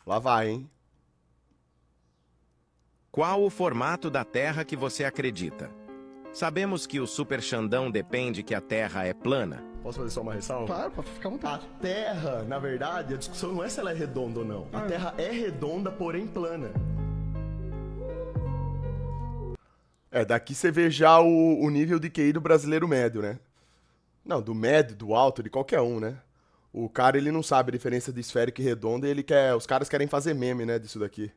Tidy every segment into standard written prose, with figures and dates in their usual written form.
Lá vai, hein? Qual o formato da Terra que você acredita? Sabemos que o Super Xandão depende que a Terra é plana. Posso fazer só uma ressalva? Claro, pode ficar à A vontade. Terra, na verdade, a discussão não é se ela é redonda ou não. A Terra é redonda, porém plana. Daqui você vê já o nível de QI do brasileiro médio, né? Não, do médio, do alto, de qualquer um, né? O cara, ele não sabe a diferença de esférico e redonda e ele quer... Os caras querem fazer meme, né, disso daqui.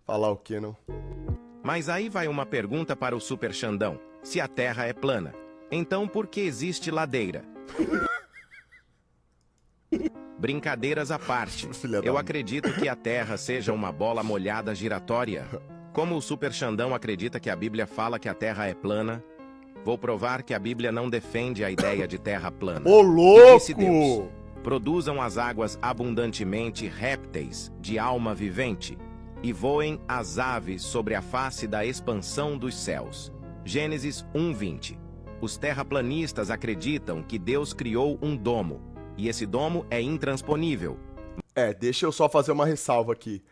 Falar o quê, não? Mas aí vai uma pergunta para o Super Xandão. Se a Terra é plana, então por que existe ladeira? Brincadeiras à parte, Filha da eu mãe. acredito que a Terra seja uma bola molhada giratória. Como o Super Xandão acredita que a Bíblia fala que a Terra é plana, vou provar que a Bíblia não defende a ideia de terra plana. Ô, E disse Deus, louco! produzam as águas abundantemente répteis de alma vivente, e voem as aves sobre a face da expansão dos céus. Gênesis 1:20. Os terraplanistas acreditam que Deus criou um domo, e esse domo é intransponível. Deixa eu só fazer uma ressalva aqui.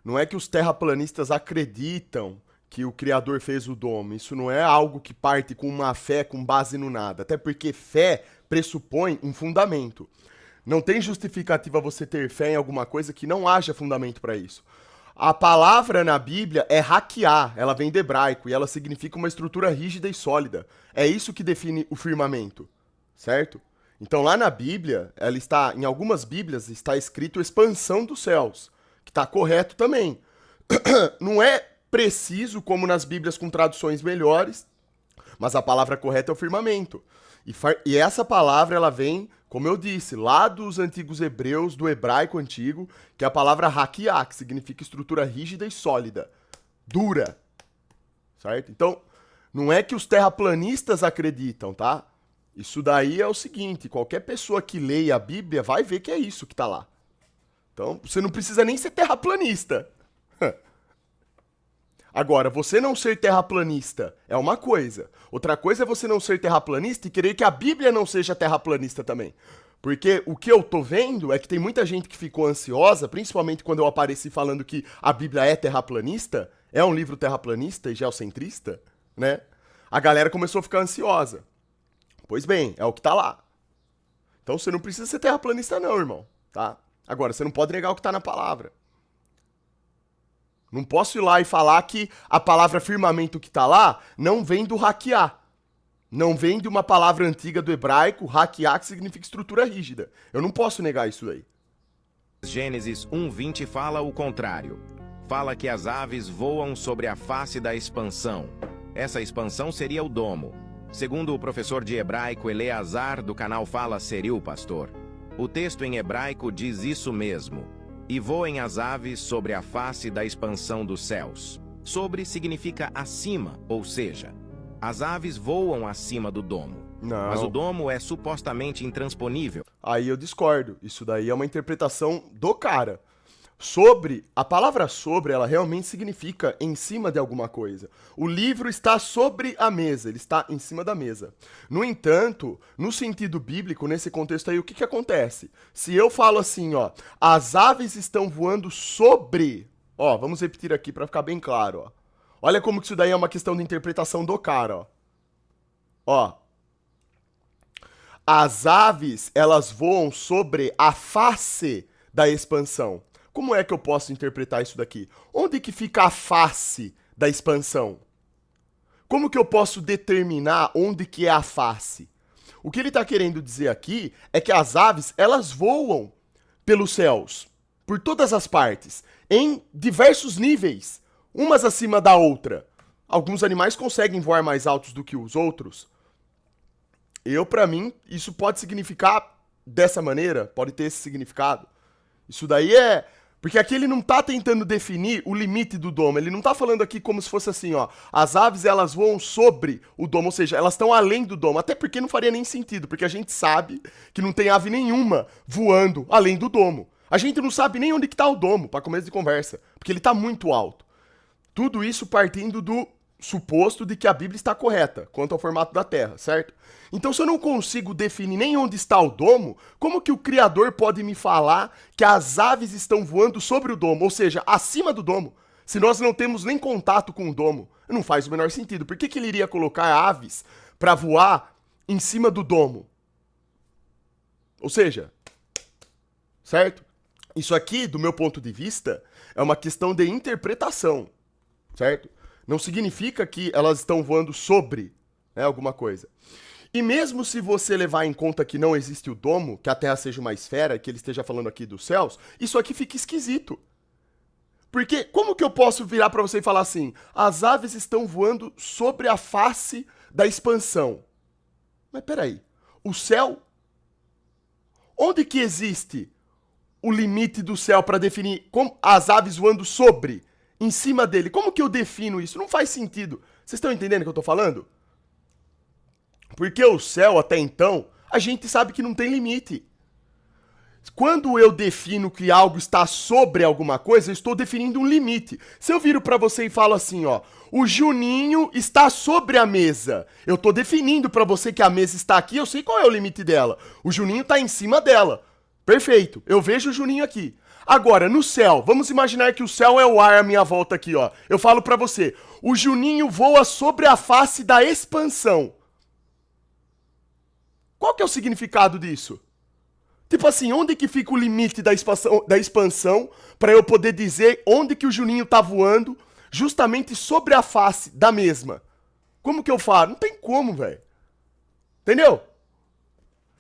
Não é que os terraplanistas acreditam que o Criador fez o domo. Isso não é algo que parte com uma fé com base no nada. Até porque fé pressupõe um fundamento. Não tem justificativa você ter fé em alguma coisa que não haja fundamento para isso. A palavra na Bíblia é hackear, ela vem do hebraico e ela significa uma estrutura rígida e sólida. É isso que define o firmamento, certo? Então lá na Bíblia, em algumas Bíblias está escrito expansão dos céus, que está correto também. Não é preciso como nas Bíblias com traduções melhores, mas a palavra correta é o firmamento. E essa palavra ela vem, como eu disse, lá dos antigos hebreus, do hebraico antigo, que é a palavra hakiá, que significa estrutura rígida e sólida, dura, certo? Então, não é que os terraplanistas acreditam, tá? Isso daí é o seguinte, qualquer pessoa que leia a Bíblia vai ver que é isso que tá lá. Então, você não precisa nem ser terraplanista. Agora, você não ser terraplanista é uma coisa. Outra coisa é você não ser terraplanista e querer que a Bíblia não seja terraplanista também. Porque o que eu tô vendo é que tem muita gente que ficou ansiosa, principalmente quando eu apareci falando que a Bíblia é terraplanista, é um livro terraplanista e geocentrista, né? A galera começou a ficar ansiosa. Pois bem, é o que tá lá. Então você não precisa ser terraplanista não, irmão, tá? Agora, você não pode negar o que tá na palavra. Não posso ir lá e falar que a palavra firmamento que tá lá não vem do hackear. Não vem de uma palavra antiga do hebraico, hackear, que significa estrutura rígida. Eu não posso negar isso aí. Gênesis 1:20 fala o contrário. Fala que as aves voam sobre a face da expansão. Essa expansão seria o domo. Segundo o professor de hebraico Eleazar, do canal Fala Seriu, Pastor, o texto em hebraico diz isso mesmo. E voem as aves sobre a face da expansão dos céus. Sobre significa acima, ou seja, as aves voam acima do domo. Não. Mas o domo é supostamente intransponível. Aí eu discordo. Isso daí é uma interpretação do cara. A palavra sobre, ela realmente significa em cima de alguma coisa. O livro está sobre a mesa, ele está em cima da mesa. No entanto, no sentido bíblico, nesse contexto aí, o que que acontece? Se eu falo assim, ó, as aves estão voando sobre... Ó, vamos repetir aqui para ficar bem claro, ó. Olha como que isso daí é uma questão de interpretação do cara, ó. Ó. As aves, elas voam sobre a face da expansão. Como é que eu posso interpretar isso daqui? Onde que fica a face da expansão? Como que eu posso determinar onde que é a face? O que ele está querendo dizer aqui é que as aves, elas voam pelos céus, por todas as partes, em diversos níveis, umas acima da outra. Alguns animais conseguem voar mais altos do que os outros. Para mim, isso pode significar dessa maneira, pode ter esse significado. Isso daí é... Porque aqui ele não tá tentando definir o limite do domo, ele não tá falando aqui como se fosse assim, ó, as aves elas voam sobre o domo, ou seja, elas estão além do domo, até porque não faria nem sentido, porque a gente sabe que não tem ave nenhuma voando além do domo. A gente não sabe nem onde que tá o domo, para começo de conversa, porque ele tá muito alto. Tudo isso partindo do suposto de que a Bíblia está correta quanto ao formato da Terra, certo? Então, se eu não consigo definir nem onde está o domo, como que o Criador pode me falar que as aves estão voando sobre o domo, ou seja, acima do domo, se nós não temos nem contato com o domo? Não faz o menor sentido. Por que que ele iria colocar aves para voar em cima do domo? Ou seja, certo? Isso aqui, do meu ponto de vista, é uma questão de interpretação, certo? Não significa que elas estão voando sobre, né, alguma coisa. E mesmo se você levar em conta que não existe o domo, que a Terra seja uma esfera, que ele esteja falando aqui dos céus, isso aqui fica esquisito. Porque como que eu posso virar para você e falar assim, as aves estão voando sobre a face da expansão? Mas peraí, o céu? Onde que existe o limite do céu para definir como as aves voando sobre? Em cima dele. Como que eu defino isso? Não faz sentido. Vocês estão entendendo o que eu tô falando? Porque o céu, até então, a gente sabe que não tem limite. Quando eu defino que algo está sobre alguma coisa, eu estou definindo um limite. Se eu viro para você e falo assim, ó, o Juninho está sobre a mesa. Eu estou definindo para você que a mesa está aqui, eu sei qual é o limite dela. O Juninho está em cima dela. Perfeito. Eu vejo o Juninho aqui. Agora, no céu, vamos imaginar que o céu é o ar à minha volta aqui, ó. Eu falo pra você, o Juninho voa sobre a face da expansão. Qual que é o significado disso? Tipo assim, onde que fica o limite da expansão pra eu poder dizer onde que o Juninho tá voando justamente sobre a face da mesma? Como que eu falo? Não tem como, velho. Entendeu?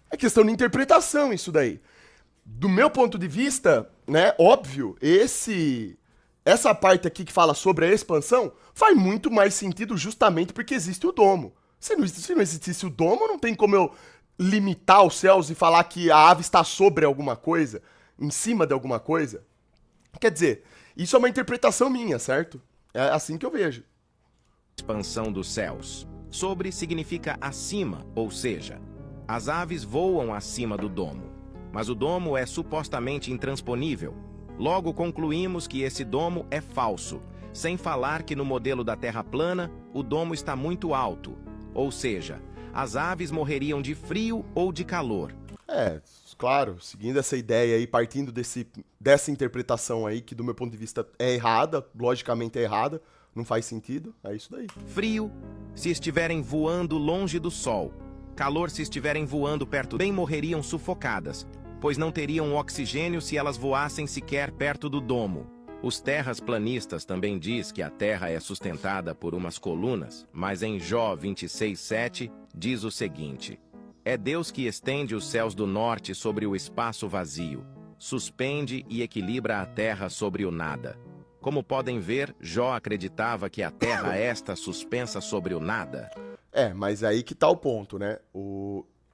É questão de interpretação isso daí. Do meu ponto de vista, né, óbvio, essa parte aqui que fala sobre a expansão faz muito mais sentido justamente porque existe o domo. Se não existisse o domo, não tem como eu limitar os céus e falar que a ave está sobre alguma coisa, em cima de alguma coisa. Quer dizer, isso é uma interpretação minha, certo? É assim que eu vejo. Expansão dos céus. Sobre significa acima, ou seja, as aves voam acima do domo. Mas o domo é supostamente intransponível. Logo concluímos que esse domo é falso, sem falar que no modelo da Terra plana, o domo está muito alto. Ou seja, as aves morreriam de frio ou de calor. É, claro, seguindo essa ideia aí, partindo dessa interpretação aí, que do meu ponto de vista é errada, logicamente é errada, não faz sentido, é isso daí. Frio, se estiverem voando longe do sol. Calor, se estiverem voando perto, bem morreriam sufocadas, pois não teriam oxigênio se elas voassem sequer perto do domo. Os terraplanistas também diz que a Terra é sustentada por umas colunas, mas em Jó 26:7 diz o seguinte: é Deus que estende os céus do norte sobre o espaço vazio, suspende e equilibra a Terra sobre o nada. Como podem ver, Jó acreditava que a Terra está suspensa sobre o nada. É, mas aí que tá o ponto, né?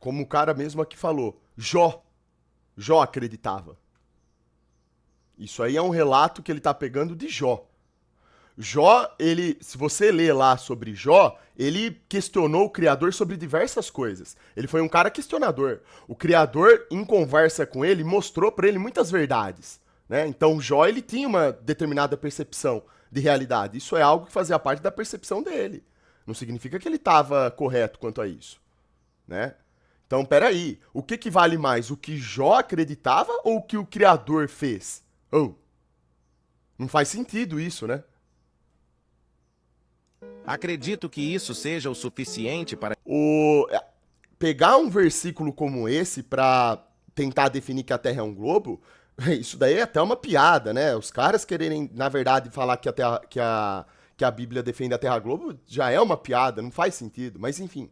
Como o cara mesmo aqui falou, Jó acreditava. Isso aí é um relato que ele tá pegando de Jó. Jó, se você ler lá sobre Jó, ele questionou o Criador sobre diversas coisas. Ele foi um cara questionador. O Criador, em conversa com ele, mostrou pra ele muitas verdades, né? Então Jó, ele tinha uma determinada percepção de realidade. Isso é algo que fazia parte da percepção dele. Não significa que ele estava correto quanto a isso, né? Então, peraí, o que vale mais? O que Jó acreditava ou o que o Criador fez? Não faz sentido isso, né? Acredito que isso seja o suficiente para... Pegar um versículo como esse para tentar definir que a Terra é um globo, isso daí é até uma piada, né? Os caras quererem, na verdade, falar que a Bíblia defende a Terra globo já é uma piada, não faz sentido, mas enfim.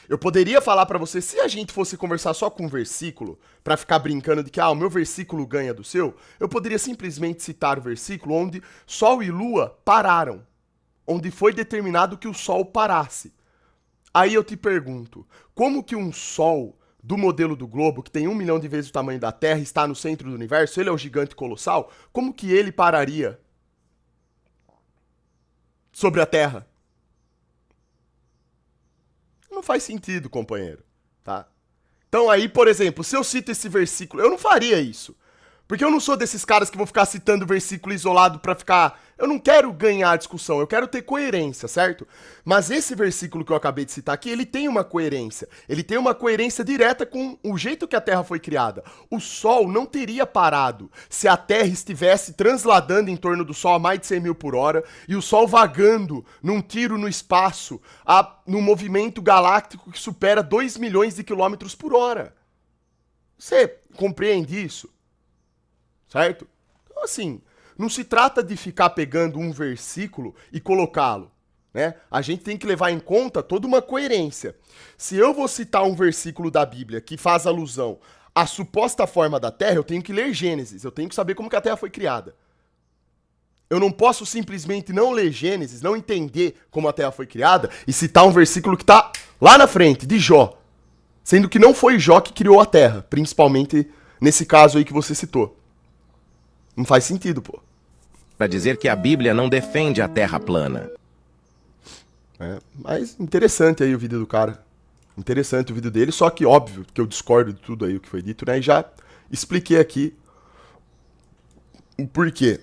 Eu poderia falar pra você, se a gente fosse conversar só com um versículo, pra ficar brincando de que, o meu versículo ganha do seu, eu poderia simplesmente citar o versículo onde Sol e Lua pararam, onde foi determinado que o Sol parasse. Aí eu te pergunto, como que um Sol do modelo do globo, que tem 1 milhão de vezes o tamanho da Terra, está no centro do universo, ele é o gigante colossal, como que ele pararia sobre a Terra? Não faz sentido, companheiro, tá? Então aí, por exemplo, se eu cito esse versículo, eu não faria isso. Porque eu não sou desses caras que vão ficar citando versículo isolado pra ficar Eu não quero ganhar a discussão, eu quero ter coerência, certo? Mas esse versículo que eu acabei de citar aqui, ele tem uma coerência. Ele tem uma coerência direta com o jeito que a Terra foi criada. O Sol não teria parado se a Terra estivesse transladando em torno do Sol a mais de 100 mil por hora e o Sol vagando num tiro no espaço, num movimento galáctico que supera 2 milhões de quilômetros por hora. Você compreende isso? Certo? Então, assim, não se trata de ficar pegando um versículo e colocá-lo, né? A gente tem que levar em conta toda uma coerência. Se eu vou citar um versículo da Bíblia que faz alusão à suposta forma da Terra, eu tenho que ler Gênesis, eu tenho que saber como que a Terra foi criada. Eu não posso simplesmente não ler Gênesis, não entender como a Terra foi criada e citar um versículo que está lá na frente, de Jó. Sendo que não foi Jó que criou a Terra, principalmente nesse caso aí que você citou. Não faz sentido, pô. Para dizer que a Bíblia não defende a Terra plana. Mas interessante aí o vídeo do cara. Interessante o vídeo dele, só que óbvio que eu discordo de tudo aí o que foi dito, né? E já expliquei aqui o porquê.